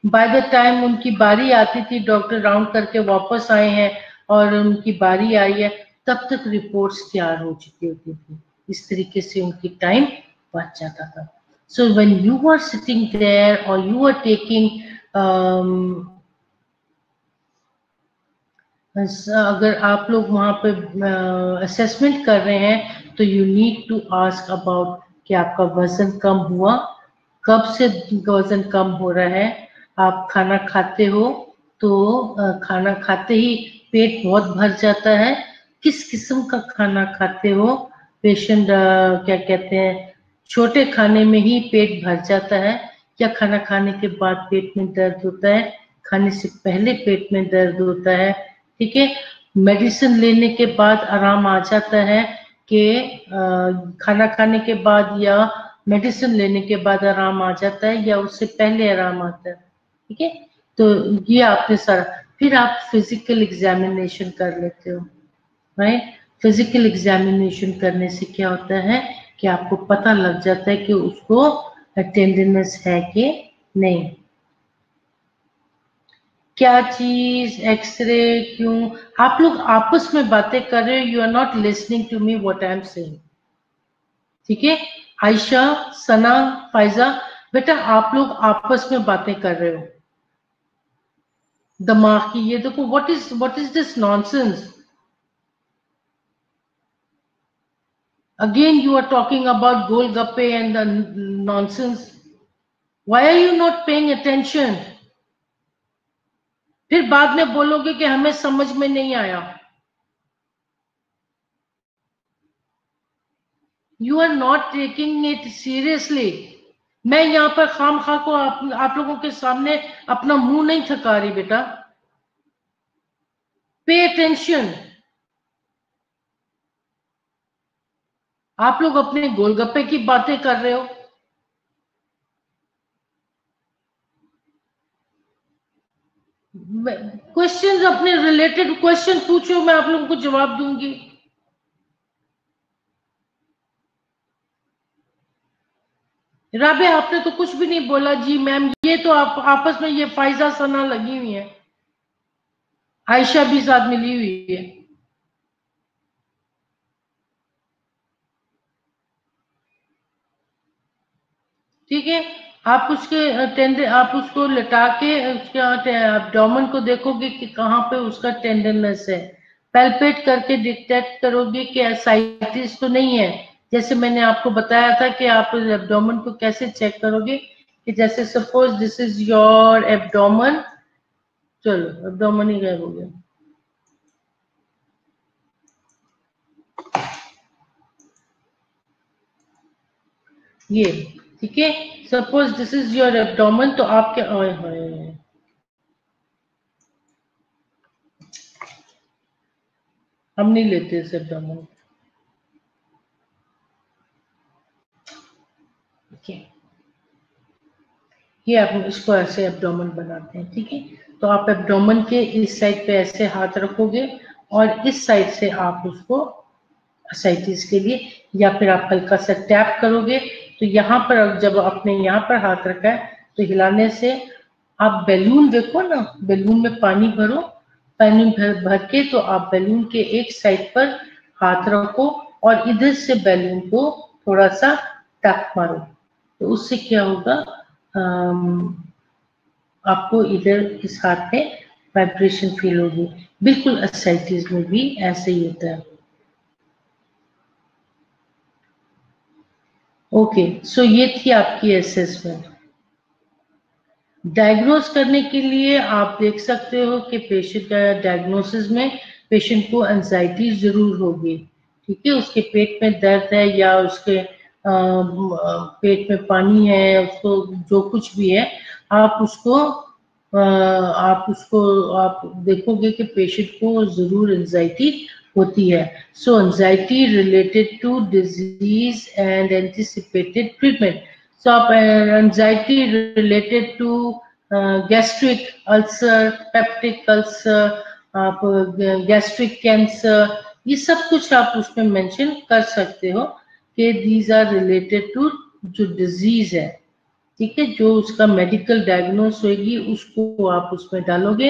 बाय द टाइम उनकी बारी आती थी, डॉक्टर राउंड करके वापस आए हैं और उनकी बारी आई है, तब तक रिपोर्ट्स तैयार हो चुकी होती थी। इस तरीके से उनकी टाइम बच जाता था। So when you are sitting there और यू आर टेकिंग, अगर आप लोग वहां पे असेसमेंट कर रहे हैं तो you need to ask about कि आपका वजन कम हुआ, कब से वजन कम हो रहा है, आप खाना खाते हो तो खाना खाते ही पेट बहुत भर जाता है, किस किस्म का खाना खाते हो, पेशेंट क्या कहते हैं छोटे खाने में ही पेट भर जाता है या खाना खाने के बाद पेट में दर्द होता है, खाने से पहले पेट में दर्द होता है। ठीक है, मेडिसिन लेने के बाद आराम आ जाता है कि खाना खाने के बाद या मेडिसिन लेने के बाद आराम आ जाता है या उससे पहले आराम आता है। ठीक है, तो ये आपने सारा, फिर आप फिजिकल एग्जामिनेशन कर लेते हो, राइट। फिजिकल एग्जामिनेशन करने से क्या होता है कि आपको पता लग जाता है कि उसको टेंडरनेस है कि नहीं। क्या चीज, एक्सरे क्यों? आप लोग आपस में बातें कर रहे हो, you are not listening to me what I am saying, ठीक है। आयशा, सना, फायजा, बेटा आप लोग आपस में बातें कर रहे हो, दिमाग की ये देखो, what is this nonsense. Again, you are talking about Golgappe and the nonsense. Why are you not paying attention? फिर बाद में बोलोगे कि हमें समझ में नहीं आया। You are not taking it seriously. मैं यहाँ पर खामखा को आप लोगों के सामने अपना मुंह नहीं थका रही बेटा। Pay attention. आप लोग अपने गोलगप्पे की बातें कर रहे हो। क्वेश्चंस अपने रिलेटेड क्वेश्चन पूछो, मैं आप लोगों को जवाब दूंगी। राबे आपने तो कुछ भी नहीं बोला जी मैम, ये तो आप आपस में ये फाइजा सना लगी हुई है, आयशा भी साथ मिली हुई है। ठीक है, आप उसके टेंडर, आप उसको लटा के उसके एब्डोमेन को देखोगे कि कहाँ पे उसका टेंडरनेस है, पैल्पेट करके डिटेक्ट करोगे कि एसाइटिस तो नहीं है। जैसे मैंने आपको बताया था कि आप एब्डोमेन को कैसे चेक करोगे, कि जैसे suppose this is your abdomen, चलो एब्डोमेन ही गायब हो गया। ये ठीक है, suppose this is your abdomen, तो आपके हम नहीं लेते इस एब्डोमेन, ठीक है। ये आप इसको ऐसे एब्डोमेन बनाते हैं, ठीक है। तो आप एब्डोमेन के इस साइड पे ऐसे हाथ रखोगे और इस साइड से आप उसको एसाइटिस के लिए, या फिर आप हल्का सा टैप करोगे। तो यहाँ पर जब आपने यहाँ पर हाथ रखा है तो हिलाने से आप बैलून देखो ना, बैलून में पानी भरो, पानी भर के तो आप बैलून के एक साइड पर हाथ रखो और इधर से बैलून को थोड़ा सा टैप मारो, तो उससे क्या होगा, आपको इधर इस हाथ में वाइब्रेशन फील होगी। बिल्कुल एसाइटिस में भी ऐसे ही होता है। ओके, सो ये थी आपकी असेसमेंट। डायग्नोस करने के लिए आप देख सकते हो कि पेशेंट का डायग्नोसिस में पेशेंट को एंजाइटी जरूर होगी, ठीक है। उसके पेट में दर्द है या उसके पेट में पानी है, उसको जो कुछ भी है, आप उसको आप देखोगे कि पेशेंट को जरूर एंजाइटी होती है। So anxiety related to disease and anticipated treatment. So आप anxiety related to gastric ulcer, peptic ulcer, आप गैस्ट्रिक कैंसर, ये सब कुछ आप उसमें मेंशन कर सकते हो कि दीज आर रिलेटेड टू जो डिजीज है, ठीक है। जो उसका मेडिकल डायग्नोस होगी उसको आप उसमें डालोगे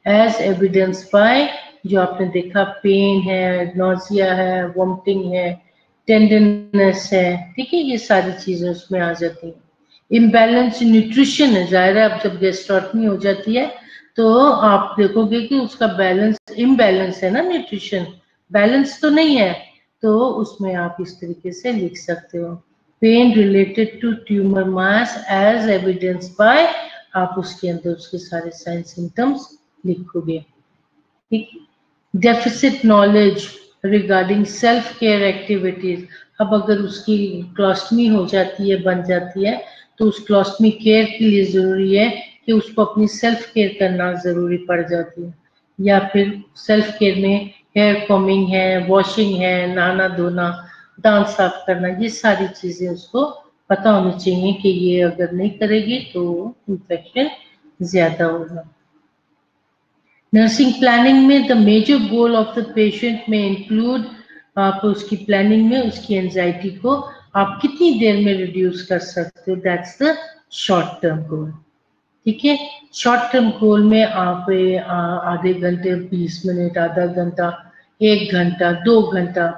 एज एविडेंस बाय जो आपने देखा, पेन है, नोजिया है, वॉमिटिंग है, टेंडरनेस है, ठीक है। ये सारी चीजें उसमें आ जाती हैं। इम्बैलेंस न्यूट्रिशन है, जाहिर है अब जब गैस्ट्रोटमी हो जाती है तो आप देखोगे कि उसका बैलेंस, इम्बैलेंस है ना, न्यूट्रिशन बैलेंस तो नहीं है, तो उसमें आप इस तरीके से लिख सकते हो। Pain related to tumour mass as evidence by, आप उसके अंदर उसके सारे साइन सिम्टम्स लिखोगे, ठीक। Deficit knowledge regarding self care activities. अब अगर उसकी क्लोस्टमी हो जाती है, बन जाती है, तो उस क्लोस्टमी केयर के लिए जरूरी है कि उसको अपनी सेल्फ केयर करना जरूरी पड़ जाती है। या फिर सेल्फ केयर में हेयर कॉमिंग है, वॉशिंग है, नहाना धोना, दांत साफ करना, ये सारी चीजें उसको पता होनी चाहिए कि ये अगर नहीं करेगी तो इन्फेक्शन ज्यादा होगा। नर्सिंग प्लानिंग में the major goal of the patient में इंक्लूड, आप उसकी प्लानिंग में उसकी एंजाइटी को आप कितनी देर में रिड्यूस कर सकते हो, that's the short term goal. ठीक है, शॉर्ट टर्म गोल में आप आधे घंटे, 20 मिनट, आधा घंटा, 1 घंटा, 2 घंटा,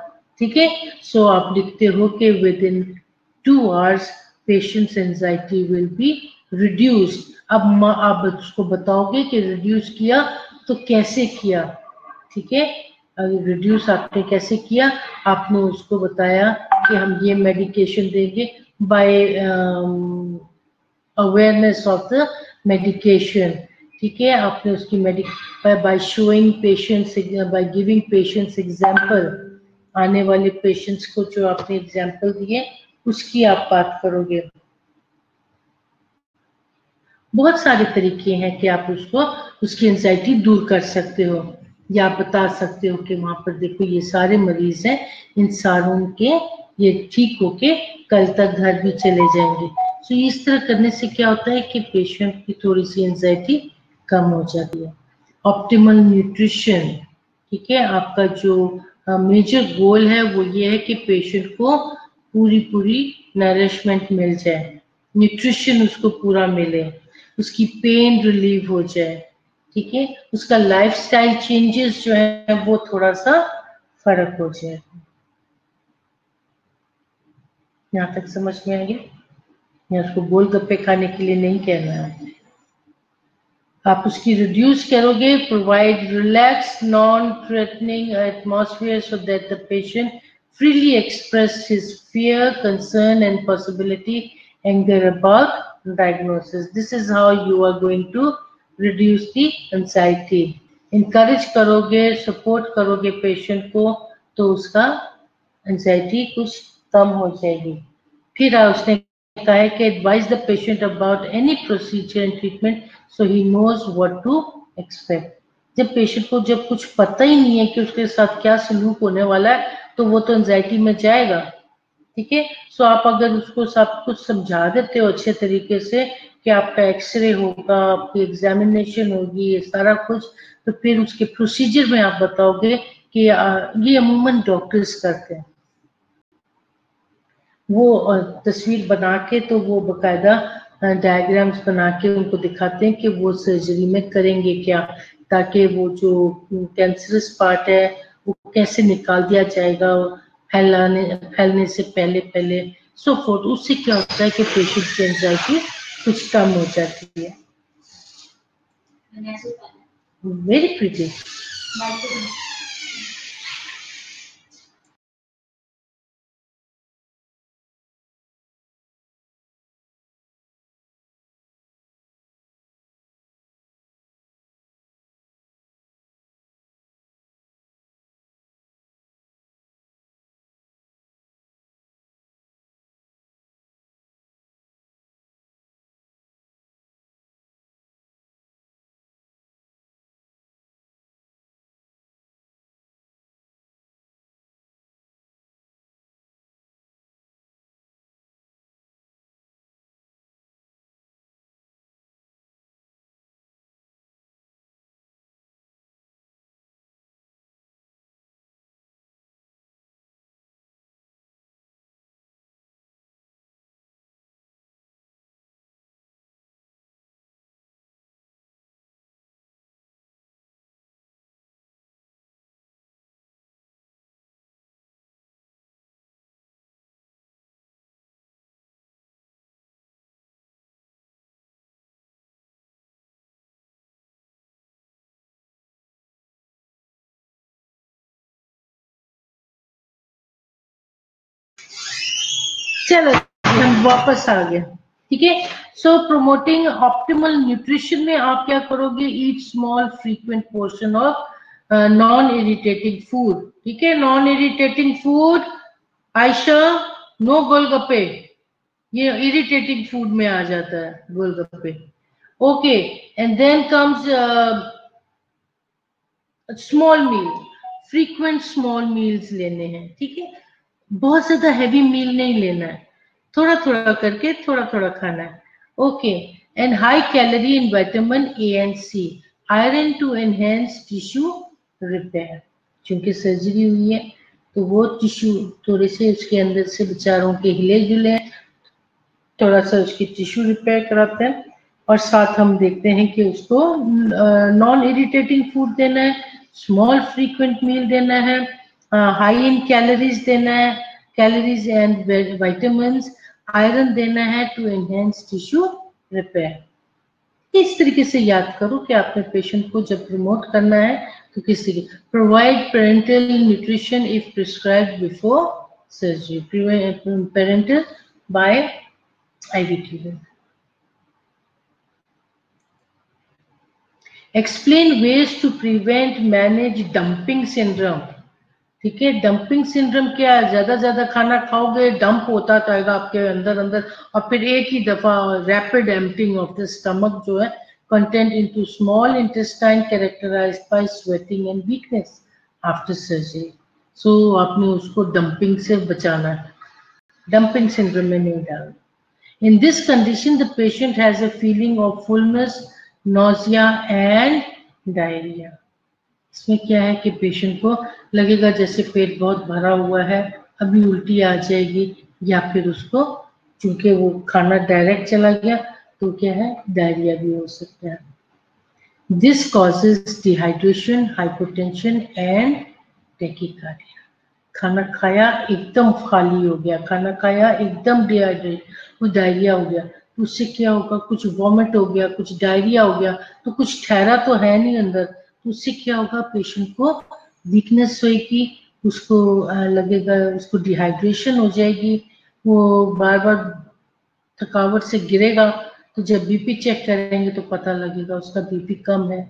ठीक है। सो आप लिखते हो कि with in 2 hours patients anxiety will be reduced. अब आप उसको बताओगे कि रिड्यूस किया तो कैसे किया, ठीक है। अगर रिड्यूस आपने कैसे किया, आपने उसको बताया कि हम ये मेडिकेशन देंगे by awareness of the medication, ठीक है। आपने उसकी by showing patients, by giving patients example, आने वाले पेशेंट्स को जो आपने एग्जांपल दिए उसकी आप बात करोगे। बहुत सारे तरीके हैं कि आप उसको उसकी एंजाइटी दूर कर सकते हो, या आप बता सकते हो कि वहां पर देखो ये सारे मरीज हैं, इन सारों के ये ठीक होके कल तक घर भी चले जाएंगे। तो इस तरह करने से क्या होता है कि पेशेंट की थोड़ी सी एंजाइटी कम हो जाती है। ऑप्टिमल न्यूट्रिशन, ठीक है, आपका जो मेजर गोल है वो ये है कि पेशेंट को पूरी पूरी नरिशमेंट मिल जाए, न्यूट्रिशन उसको पूरा मिले, उसकी पेन रिलीव हो जाए, ठीक है, उसका लाइफस्टाइल चेंजेस जो है वो थोड़ा सा फर्क हो जाए। यहाँ तक समझ में आ गया? या उसको गोलगप्पे खाने के लिए नहीं कहना है, आप उसकी रिड्यूस करोगे। Provide relax non threatening atmosphere so that the patient freely express his fear, concern and possibility anger about diagnosis. This is how you are going to reduce the anxiety. Encourage करोगे, support करोगे patient को, तो उसका anxiety कुछ कम हो जाएगी। फिर उसने कहा है कि advise the patient about any procedure and treatment so he knows what to expect. जब पेशेंट को जब कुछ पता ही नहीं है कि उसके साथ क्या सलूक होने वाला है, तो वो तो एंजाइटी में जाएगा, ठीक है। सो आप अगर उसको सब कुछ समझा देते हो अच्छे तरीके से कि आपका एक्सरे होगा, आपकी एग्जामिनेशन होगी, ये सारा कुछ, तो फिर उसके प्रोसीजर में आप बताओगे कि ये अमूमन डॉक्टर्स करते हैं, वो तस्वीर बना के, तो वो बकायदा डायग्राम्स बना के उनको दिखाते हैं कि वो सर्जरी में करेंगे क्या, ताकि वो जो कैंसरस पार्ट है वो कैसे निकाल दिया जाएगा फैलने से पहले पहले, सो फोर्थ। उससे क्या होता है कि पेशेंट की एंजाइटी कुछ कम हो जाती है। Very pretty. चलो हम वापस आ गए, ठीक है। सो प्रोमोटिंग ऑप्टिमल न्यूट्रिशन में आप क्या करोगे, eat small frequent portion of non irritating food, ठीक है। Non irritating food, Ayesha, no golgappe, ये इरिटेटिंग फूड में आ जाता है golgappe, okay. And then comes small meal, frequent small meals लेने हैं, ठीक है। बहुत ज्यादा हैवी मील नहीं लेना है, थोड़ा थोड़ा करके थोड़ा थोड़ा खाना है, okay. and high calorie in vitamin A and C, iron to enhance tissue repair. क्योंकि सर्जरी हुई है तो वो टिश्यू थोड़े से उसके अंदर से बेचारों के हिले जुले, थोड़ा सा उसकी टिश्यू रिपेयर कराते हैं। और साथ हम देखते हैं कि उसको नॉन इरिटेटिंग फूड देना है, स्मॉल फ्रीक्वेंट मील देना है, हाई इन कैलोरीज देना है, कैलोरीज एंड विटामिन्स, आयरन देना है टू एनहेंस टिश्यू रिपेयर। इस तरीके से याद करो कि आपने पेशेंट को जब प्रमोट करना है तो किस तरीके, provide parenteral nutrition if prescribed before surgery, parenteral by IVT. Explain ways to prevent manage dumping syndrome. ठीक है, डंपिंग सिंड्रोम क्या है, ज्यादा खाना खाओगे डंप होता जाएगा आपके अंदर और फिर एक ही दफा rapid emptying of the stomach जो है, content into small intestine characterized by sweating and weakness after surgery. So आपने उसको डंपिंग से बचाना है, डंपिंग सिंड्रोम में नहीं डालना। In this condition, the patient has a feeling of fullness, nausea and diarrhea. इसमें क्या है कि पेशेंट को लगेगा जैसे पेट बहुत भरा हुआ है, अभी उल्टी आ जाएगी, या फिर उसको चूंकि वो खाना डायरेक्ट चला गया तो क्या है, डायरिया भी हो सकता है। This causes dehydration, hypotension and tachycardia. खाना खाया एकदम खाली हो गया, खाना खाया एकदम डिहाइड्रेट, कुछ डायरिया हो गया, तो उससे क्या होगा, कुछ वॉमिट हो गया, कुछ डायरिया हो गया, तो कुछ ठहरा तो है नहीं अंदर, तो उससे क्या होगा, पेशेंट को वीकनेस होगी, उसको लगेगा उसको डिहाइड्रेशन हो जाएगी, वो बार बार थकावट से गिरेगा, तो जब बीपी चेक करेंगे तो पता लगेगा उसका बीपी कम है,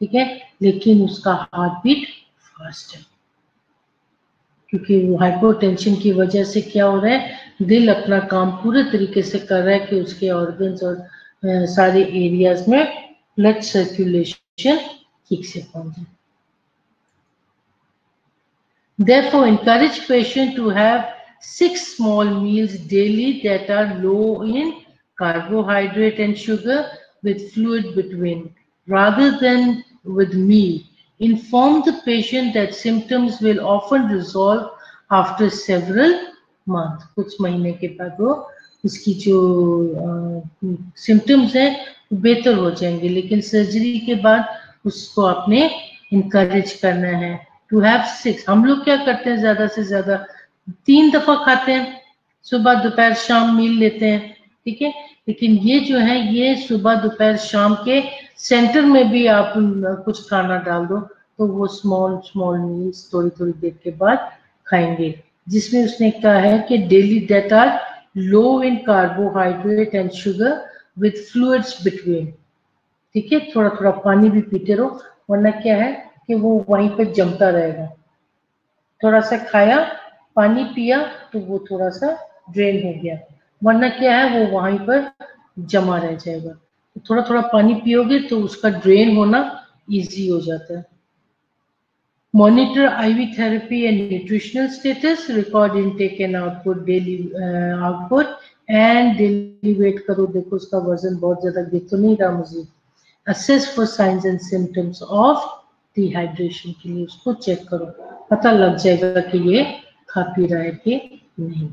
ठीक है, लेकिन उसका हार्ट बीट फास्ट है, क्योंकि वो हाइपोटेंशन की वजह से क्या हो रहा है, दिल अपना काम पूरे तरीके से कर रहा है कि उसके ऑर्गन्स और सारे एरियाज में ब्लड सर्कुलेशन ठीक से पहुंचे। Therefore, encourage patient to have 6 small meals daily that are low in carbohydrate and sugar with fluid between, rather than with meal. Inform the patient that symptoms will often resolve after several months. कुछ महीने के बाद वो उसकी जो symptoms हैं बेहतर हो जाएंगे, लेकिन सर्जरी के बाद उसको आपने इनकरेज करना है टू हैव 6। हम लोग क्या करते हैं, ज्यादा से ज्यादा 3 दफा खाते हैं, सुबह दोपहर शाम मील लेते हैं, ठीक है, लेकिन ये जो है ये सुबह दोपहर शाम के सेंटर में भी आप कुछ खाना डाल दो तो वो स्मॉल मील्स थोड़ी देर के बाद खाएंगे, जिसमें उसने कहा है कि daily that are low in carbohydrate and sugar with fluids between, ठीक है, थोड़ा पानी भी पीते रहो, वरना क्या है कि वो वहीं पर जमता रहेगा, थोड़ा सा खाया पानी पिया तो वो थोड़ा सा ड्रेन हो गया, वरना क्या है वो वहीं पर जमा रह जाएगा, थोड़ा पानी पियोगे तो उसका ड्रेन होना इजी हो जाता है। Monitor IV therapy and nutritional status, record intake and output, daily output and daily weight करो, देखो उसका वजन बहुत ज्यादा गिर तो नहीं रहा मुझे। Assess for signs and symptoms of dehydration, के लिए उसको चेक करो, पता लग जाएगा कि ये खा पी रहा है कि नहीं।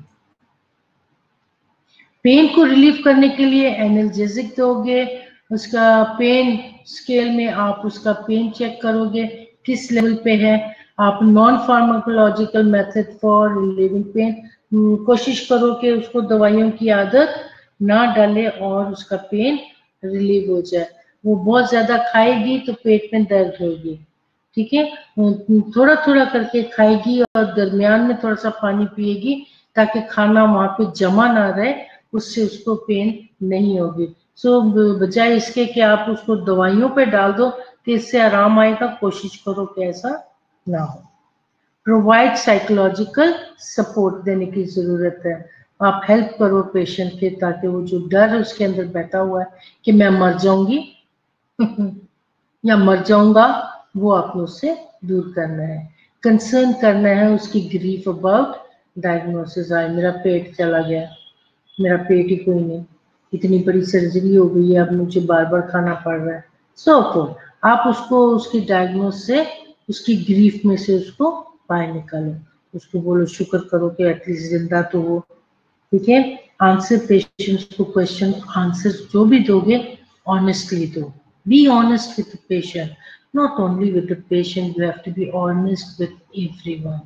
पेन को रिलीव करने के लिए एनाल्जेसिक दोगे, उसका पेन स्केल में आप उसका पेन चेक करोगे किस लेवल पे है, आप non pharmacological method for relieving pain, कोशिश करो कि उसको दवाइयों की आदत ना डाले और उसका पेन रिलीव हो जाए। वो बहुत ज्यादा खाएगी तो पेट में दर्द होगी, ठीक है, थोड़ा करके खाएगी और दरमियान में थोड़ा सा पानी पिएगी ताकि खाना वहां पे जमा ना रहे, उससे उसको पेन नहीं होगी। सो बजाय इसके कि आप उसको दवाइयों पे डाल दो कि इससे आराम आएगा, कोशिश करो कि ऐसा ना हो। प्रोवाइड साइकोलॉजिकल सपोर्ट देने की जरूरत है, आप हेल्प करो पेशेंट के, ताकि वो जो डर उसके अंदर बैठा हुआ है कि मैं मर जाऊंगी या मर जाऊंगा, वो आपको उससे दूर करना है। कंसर्न करना है उसकी ग्रीफ अबाउट डायग्नोसिस, आए मेरा पेट चला गया, मेरा पेट ही कोई नहीं, इतनी बड़ी सर्जरी हो गई है, अब मुझे बार बार खाना पड़ रहा है, सो आप उसको उसकी डायग्नोस से, उसकी ग्रीफ में से उसको बाहर निकालो, उसको बोलो शुक्र करो कि एटलीस्ट जिंदा तो हो, ठीक है। आंसर पेशेंट्स को क्वेश्चन आंसर जो भी दोगे ऑनेस्टली दो, be honest with the patient, not only with the patient, you have to be honest with everyone,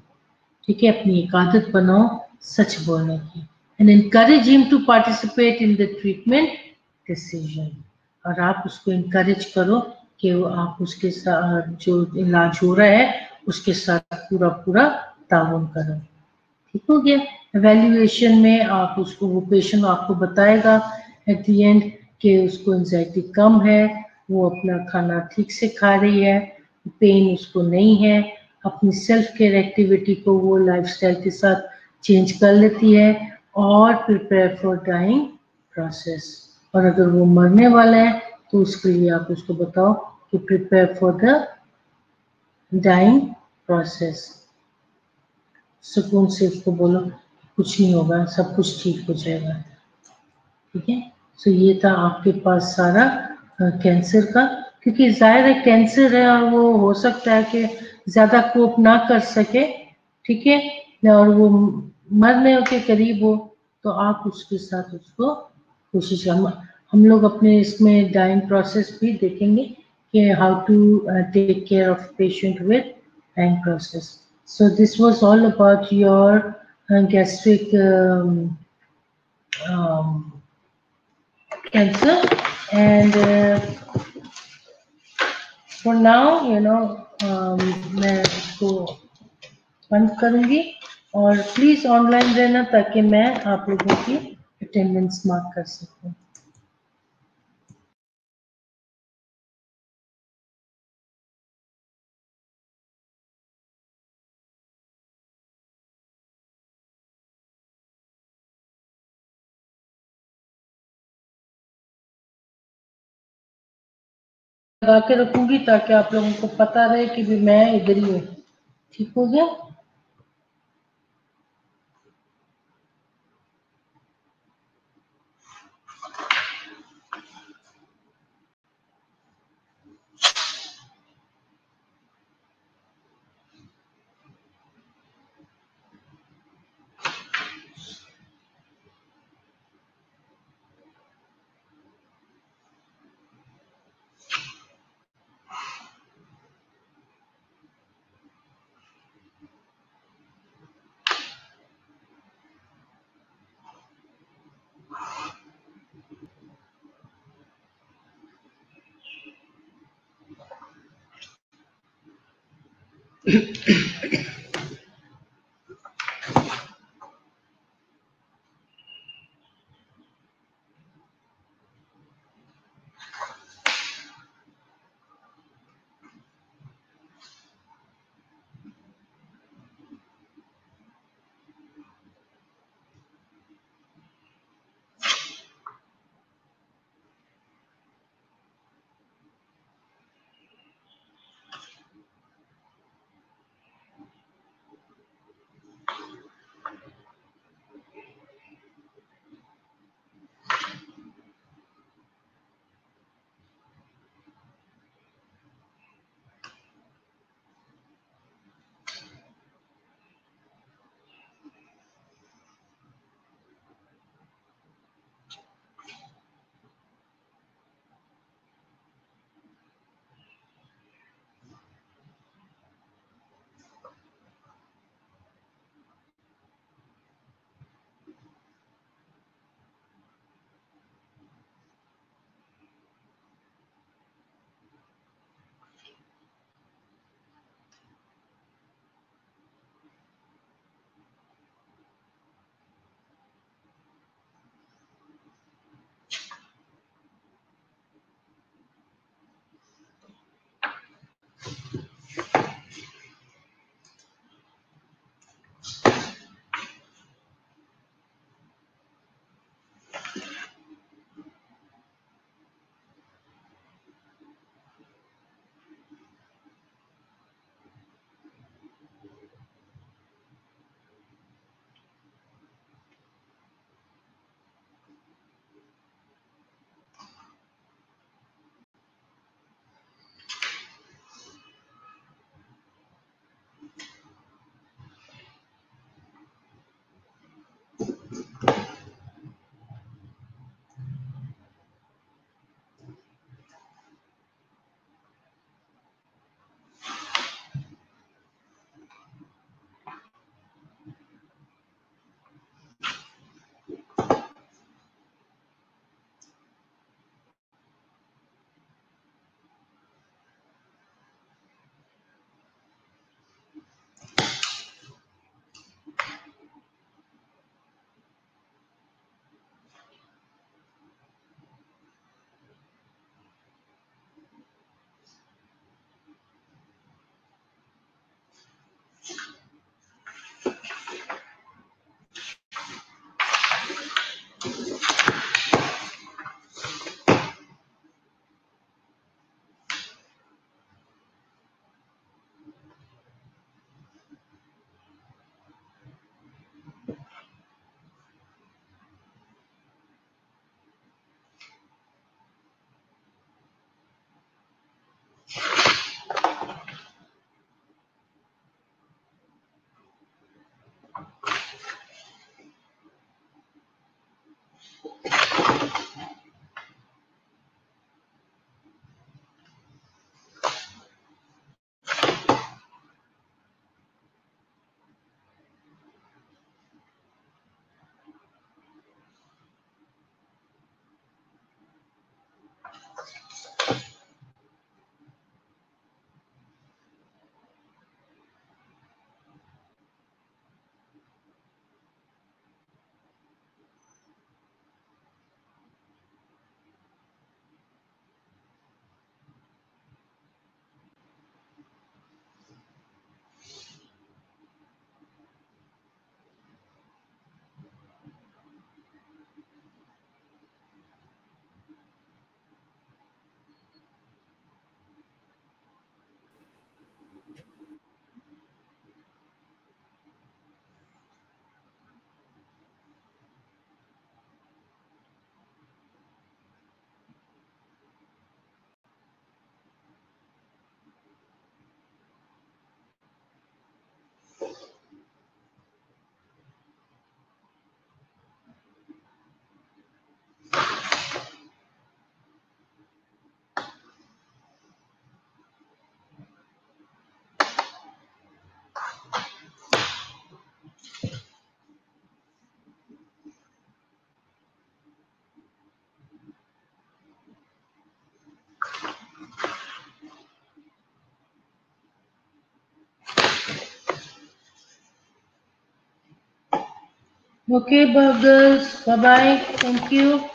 ठीक है। अपनी एक आदत बनाओ सच बोलने की, and encourage him to participate in the treatment decision, और आप उसको इनकरेज करो कि वो आप उसके साथ जो इलाज हो रहा है उसके साथ पूरा पूरा ताउन करो, ठीक हो गया। एवेल्युएशन में आप उसको, वो पेशेंट आपको बताएगा एट द एंड कि उसको एंजाइटी कम है, वो अपना खाना ठीक से खा रही है, पेन उसको नहीं है, अपनी सेल्फ केयर एक्टिविटी को वो लाइफस्टाइल के साथ चेंज कर लेती है, और प्रिपेयर फॉर डाइंग प्रोसेस। और अगर वो मरने वाला है तो उसके लिए आप उसको बताओ कि prepare for the dying process, सुकून से उसको बोलो कुछ नहीं होगा, सब कुछ ठीक हो जाएगा, ठीक है। सो ये था आपके पास सारा कैंसर का, क्योंकि जाहिर है कैंसर है और वो हो सकता है कि ज्यादा कोप ना कर सके, ठीक है, और वो मरने के करीब हो, तो आप उसके साथ उसको कोशिश, हम लोग अपने इसमें डाइंग प्रोसेस भी देखेंगे कि how to take care of patient with dying process. So this was all about your gastric um, cancer, and for now, मैं इसको बंद करूंगी, और प्लीज ऑनलाइन रहना ताकि मैं आप लोगों की अटेंडेंस मार्क कर सकूं। लगा के रखूंगी ताकि आप लोगों को पता रहे कि भी मैं इधर ही हूँ, ठीक हो गया। Okay, girls. Bye bye. Thank you.